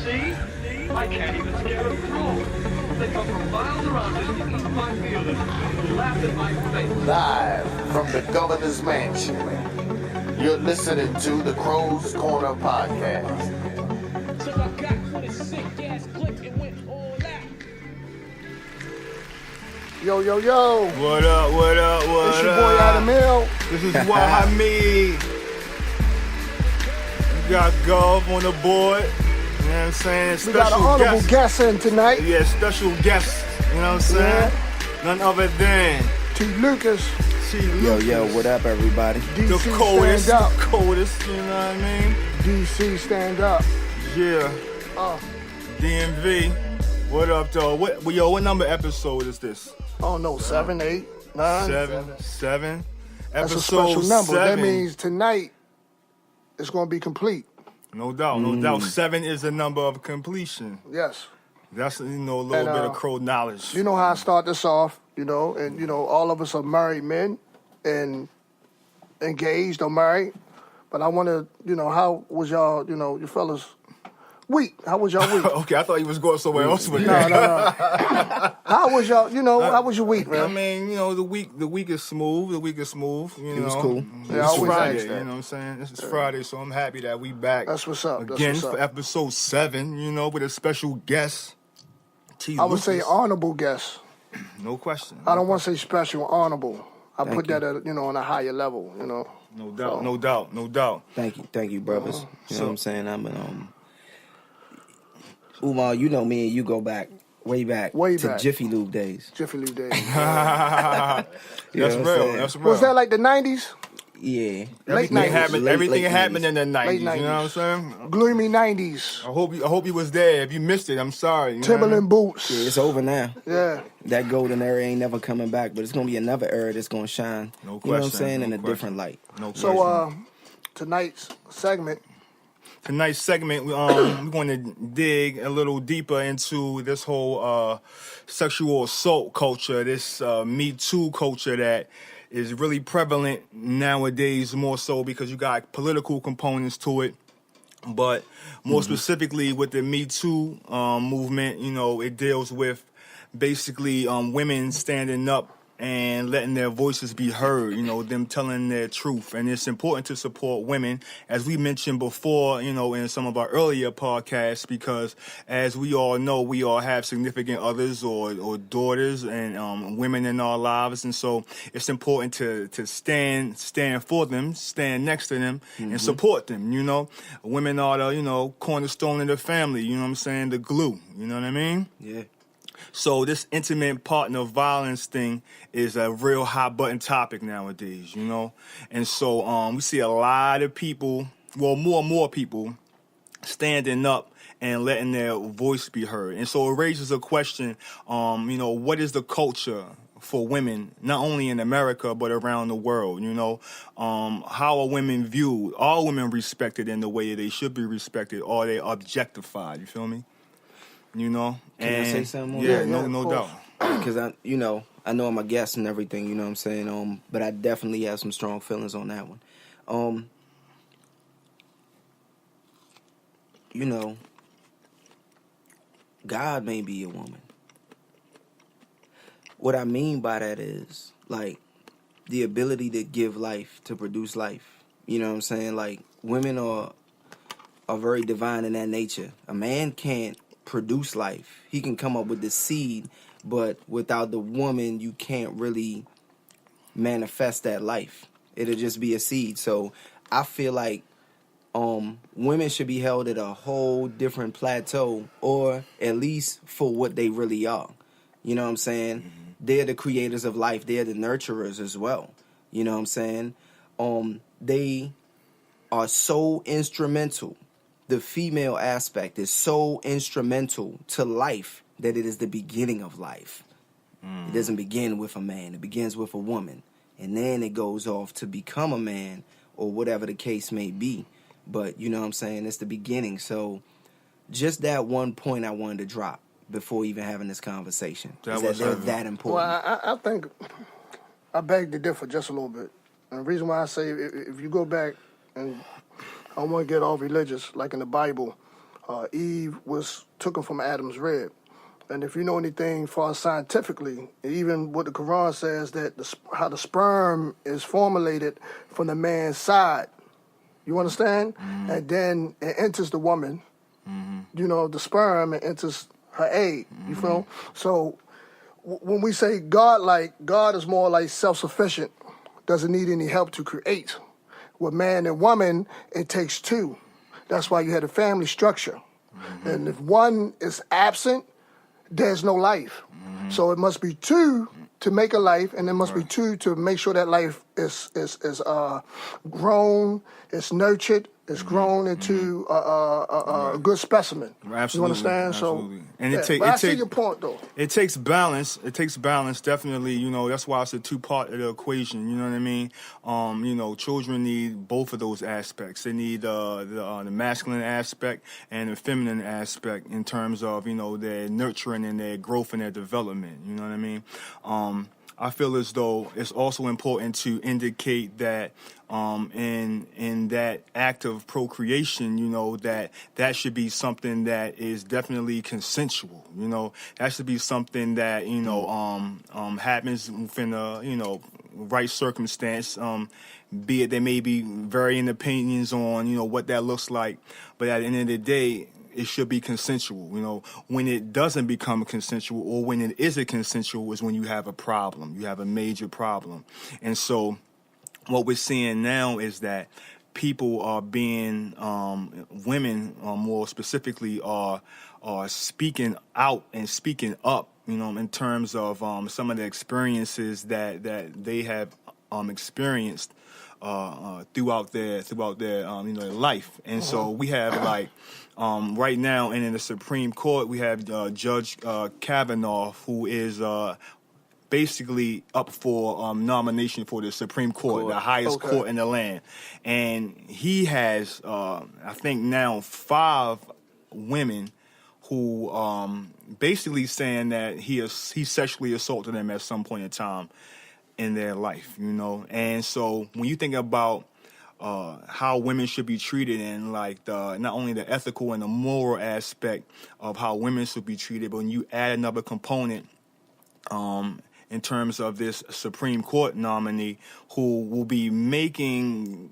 see? I can't even scare a crow. They come from miles around just to eat my feelings, laugh at my face. Live from the governor's mansion, you're listening to the Krows Corner Podcast. So I got with a sick ass clip and went all out. Yo, yo, yo. What up, what up, what up? It's your boy Adam Hill. This is Wahamiyd. You got Gov on the board. You know what I'm saying? We got an honorable guest in tonight. Yeah, special guest. You know what I'm saying? Yeah. None other than T.Lucas. Yo, what up, everybody? DC the coldest, stand up. the coldest, you know what I mean? DC stand up. Yeah. DMV. What up, though? What number episode is this? I don't know, 7, 8, 9. Seven. That's Episode a special number. 7. That means tonight it's going to be complete. No doubt, no doubt. 7 is the number of completion. Yes. That's, a little bit of crow knowledge. You know how I start this off, and, all of us are married men and engaged or married. But I want to, how was y'all, you fellas week? How was y'all week? Okay, I thought you was going somewhere else with No. How was y'all, how was your week, man? I mean, the week is smooth. The week is smooth. It was cool. Yeah, I It's always Friday, ask that. you know what I'm saying? This is Friday, so I'm happy that we back. That's what's up. Again That's what's for up. episode 7, with a special guest. I would say honorable guest. No question. I don't want to say special, honorable. I Thank put you. that at, on a higher level, No doubt, no doubt. Thank you, brothers. You know what I'm saying? Umar, you know me and you go back, way back to Jiffy Lube days. Jiffy Lube days. That's You know what I'm real. saying? That's real. Was that like the 90s? Yeah. Late Everything 90s. happened. Everything late happened 90s. in the 90s. Late You know what I'm 90s. saying? Gloomy 90s. I hope you was there. If you missed it, I'm sorry. You know what I mean? Timberland boots. Yeah, it's over now. Yeah. That golden era ain't never coming back, but it's gonna be another era that's gonna shine. No You know what I'm question, saying? no In a question. different light. No question. So tonight's segment, Tonight's segment, we're going to dig a little deeper into this whole sexual assault culture, this Me Too culture that is really prevalent nowadays, more so because you got political components to it. But more specifically with the Me Too movement, it deals with basically women standing up and letting their voices be heard, them telling their truth. And it's important to support women, as we mentioned before, in some of our earlier podcasts, because as we all know, we all have significant others or daughters and women in our lives. And so it's important to stand for them, stand next to them, and support them, Women are the, cornerstone of the family, you know what I'm saying? The glue, you know what I mean? Yeah. So this intimate partner violence thing is a real hot button topic nowadays, And so we see a lot of people, well, more and more people standing up and letting their voice be heard. And so it raises a question, what is the culture for women, not only in America, but around the world, How are women viewed? Are women respected in the way they should be respected? Or are they objectified? You feel me? Can I say something on Yeah, that? no doubt. Because I know I'm a guest and everything, you know what I'm saying? But I definitely have some strong feelings on that one. God may be a woman. What I mean by that is, like, the ability to give life, to produce life. You know what I'm saying? Like, women are very divine in that nature. A man can't produce life. He can come up with the seed, but without the woman, you can't really manifest that life. It'll just be a seed. So I feel like women should be held at a whole different plateau, or at least for what they really are. You know what I'm saying? Mm-hmm. They're the creators of life. They're the nurturers as well. You know what I'm saying? They are so instrumental. The female aspect is so instrumental to life that it is the beginning of life. It doesn't begin with a man. It begins with a woman. And then it goes off to become a man or whatever the case may be. But, you know what I'm saying? It's the beginning. So just that one point I wanted to drop before even having this conversation. They're that important. Well, I think I beg to differ just a little bit. And the reason why I say if you go back, and I don't want to get all religious, like in the Bible, Eve was taken from Adam's rib. And if you know anything far scientifically, even what the Quran says that how the sperm is formulated from the man's side, you understand? And then it enters the woman, you know, the sperm, it enters her egg, you feel? So when we say God is more like self-sufficient, doesn't need any help to create. With man and woman, it takes two. That's why you had a family structure. And if one is absent, there's no life. So it must be two to make a life, and there must be two to make sure that life is grown, it's nurtured, it's grown into a good specimen. Absolutely, you understand? Absolutely. So, and but I see your point, though. It takes balance. It takes balance, definitely. You know, that's why it's a two-part of the equation. You know what I mean? You know, children need both of those aspects. They need the masculine aspect and the feminine aspect in terms of, you know, their nurturing and their growth and their development. You know what I mean? I feel as though it's also important to indicate that in that act of procreation, you know, that should be something that is definitely consensual. You know, that should be something that, you know, happens within the, you know, right circumstance. Be it there may be varying opinions on, you know, what that looks like, but at the end of the day, it should be consensual. You know, when it doesn't become consensual, or when it isn't consensual, is when you have a problem. You have a major problem. And so what we're seeing now is that people are being, women more specifically, are speaking out and speaking up, you know, in terms of some of the experiences that they have experienced throughout their you know, life. And so we have like right now, and in the Supreme Court, we have Judge Kavanaugh, who is basically up for nomination for the Supreme Court, the highest court in the land. And he has, I think now, 5 women who basically saying that he sexually assaulted them at some point in time in their life, you know. And so when you think about how women should be treated, and like not only the ethical and the moral aspect of how women should be treated, but when you add another component in terms of this Supreme Court nominee who will be making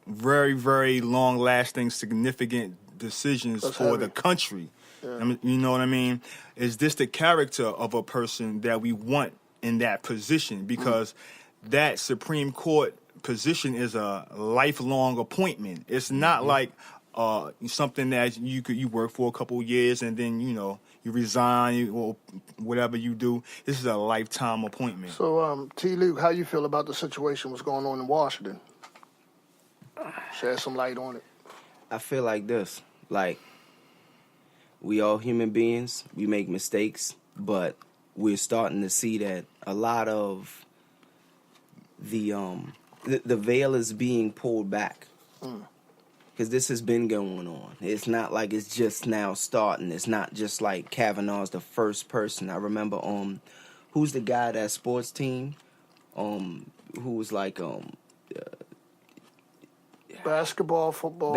very, very long-lasting, significant decisions for the country. Yeah. I mean, you know what I mean? Is this the character of a person that we want in that position? Because that Supreme Court position is a lifelong appointment. It's not like something that you work for a couple of years and then, you know, you resign or whatever you do. This is a lifetime appointment. So, T.Lucas, how you feel about the situation what's going on in Washington? Shed some light on it. I feel like this. Like, we all human beings. We make mistakes. But we're starting to see that a lot of the veil is being pulled back. Because this has been going on. It's not like it's just now starting. It's not just like Kavanaugh's the first person. I remember who's the guy, that sports team who was like basketball, football.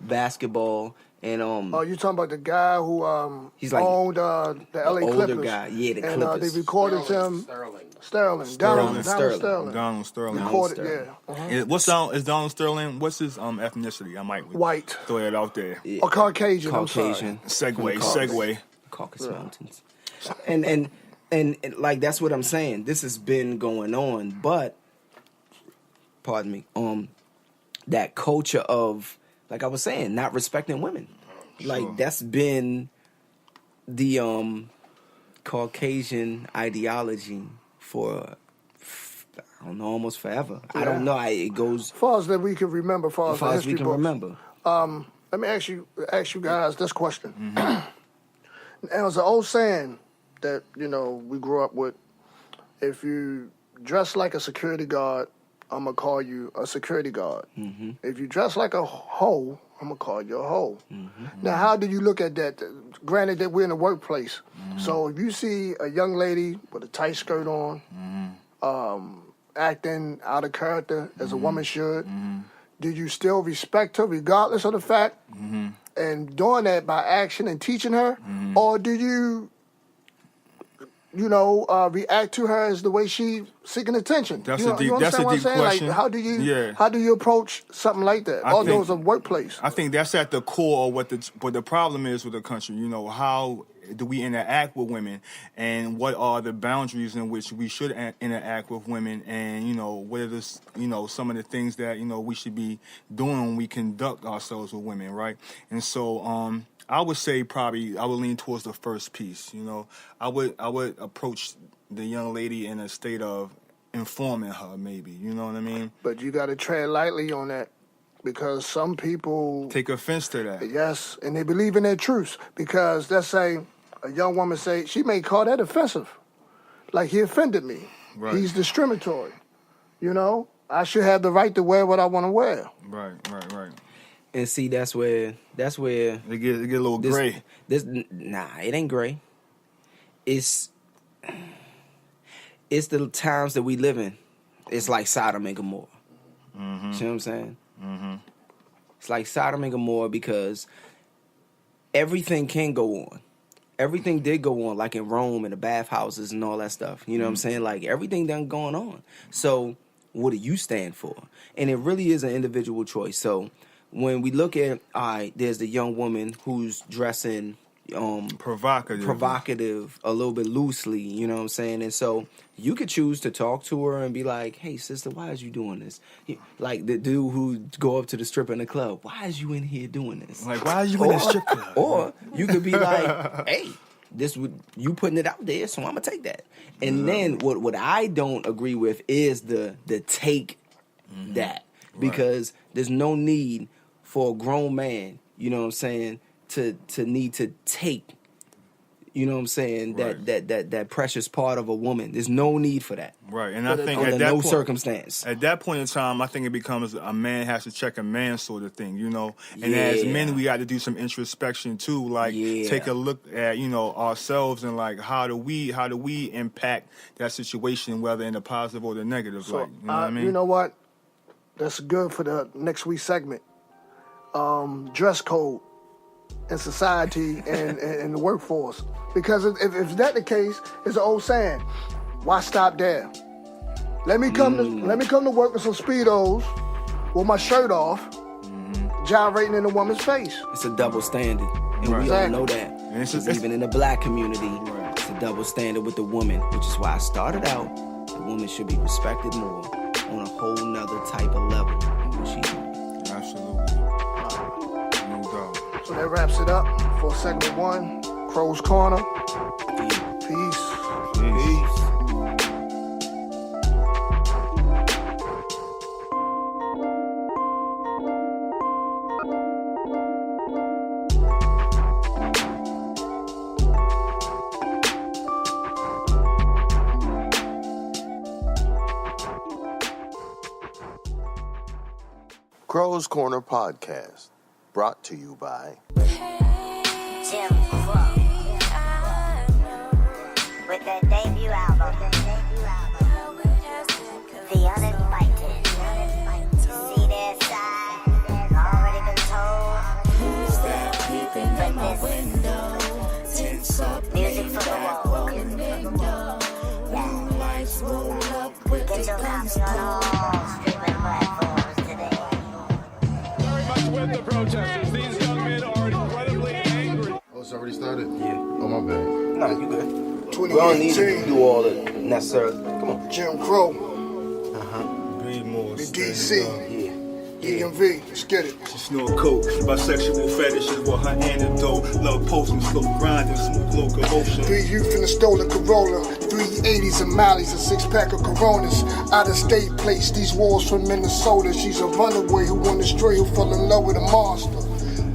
Basketball. And oh, you talking about the guy who he's like owned the LA older Clippers? Guy. Yeah, the and, Clippers. They recorded him. Sterling. Donald Sterling. Recorded, yeah. Is Donald Sterling? What's his ethnicity? I might white. Throw it out there. Yeah. Or Caucasian. Segue. Caucasus Mountains. And like that's what I'm saying. This has been going on, but pardon me. That culture of, like I was saying, not respecting women. Sure. Like that's been the Caucasian ideology for I don't know, almost forever. Yeah. I don't know. It goes as far as that we can remember. As far as we can remember. Let me ask you guys this question. And it was an old saying that, you know, we grew up with. If you dress like a security guard, I'm going to call you a security guard. Mm-hmm. If you dress like a hoe, I'm going to call you a hoe. Mm-hmm. Now, how do you look at that? Granted that we're in the workplace. Mm-hmm. So if you see a young lady with a tight skirt on, acting out of character as a woman should, do you still respect her regardless of the fact? And doing that by action and teaching her, or do you, react to her as the way she seeking attention? That's you a deep understand what I'm saying? question. Like, how do you approach something like that? Although it's a workplace. I think that's at the core of what the problem is with the country. How do we interact with women, and what are the boundaries in which we should interact with women, and what are the some of the things that we should be doing when we conduct ourselves with women, right? And so I would say probably I would lean towards the first piece. I would approach the young lady in a state of informing her, maybe. You know what I mean? But you got to tread lightly on that, because some people take offense to that. Yes, and they believe in their truths. Because let's say a young woman say, she may call that offensive. Like, he offended me. Right. He's discriminatory. I should have the right to wear what I want to wear. Right. And see, that's where it get a little gray. It ain't gray. It's the times that we live in. It's like Sodom and Gomorrah. You know what I'm saying? It's like Sodom and Gomorrah, because everything can go on. Everything did go on, like in Rome and the bathhouses and all that stuff. You know what I'm saying? Like, everything done going on. So what do you stand for? And it really is an individual choice. So when we look at, there's the young woman who's dressing provocative, a little bit loosely, you know what I'm saying? And so you could choose to talk to her and be like, hey, sister, why is you doing this? Like the dude who go up to the stripper in the club, why is you in here doing this? Like, why are you in the strip club? Or you could be like, hey, you putting it out there, so I'm gonna take that. And then what I don't agree with is the take that. Because there's no need for a grown man, you know what I'm saying, to need to take, you know what I'm saying, that precious part of a woman. There's no need for that. Right, and I think under at that no point, circumstance. At that point in time, I think it becomes a man has to check a man sort of thing, And as men, we got to do some introspection too, like take a look at ourselves and like how do we impact that situation, whether in the positive or the negative. So, like, you know what I mean? You know what? That's good for the next week's segment. Dress code in society and the workforce. Because if that's the case, it's an old saying, why stop there? Let me come to work with some Speedos with my shirt off, gyrating in a woman's face. It's a double standard, and we all know that. And it's even in the black community, it's a double standard with the woman, which is why I started out. The woman should be respected more on a whole nother type of level than what she's doing. Absolutely. No doubt. So that wraps it up for segment 1, Krows Corner. Peace. Krows Corner Podcast, brought to you by Jim Crow with their debut album, The Uninvited. See their side, already been told. But this music for the woke. Get your copy on all streaming platforms today. Very much with the protesters. These young men are incredibly angry. Oh, it's already started? Yeah. Oh, my bad. No, you good. 2018. We don't need to do all the necessary. Come on. Jim Crow, Breathe more. the DC, EMV, let's get it. She snort coke, bisexual fetishes were her antidote. Love posting, slow grinding, smooth locomotion. 3 youth in a stolen Corolla, 3 80s and Mollies, a 6-pack of Coronas. Out of state place, these walls from Minnesota. She's a runaway who went astray, who fell in love with a monster.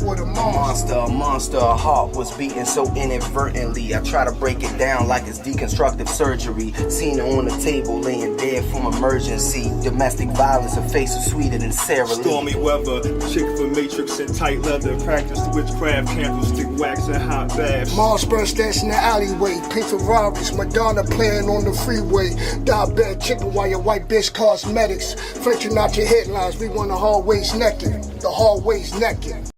with a monster. A monster, a heart was beating so inadvertently. I try to break it down like it's deconstructive surgery. Seen her on the table, laying dead from emergency. Domestic violence, her face is sweeter than Sarah Lee. Stormy weather, chick for matrix and tight leather. Practice witchcraft, candlestick wax and hot baths. Mars burst dance in the alleyway. Pink Ferraris, Madonna playing on the freeway. Diabetic chicken while your white bitch cosmetics. Flinching out your headlines, we want the hallways naked. The hallways naked.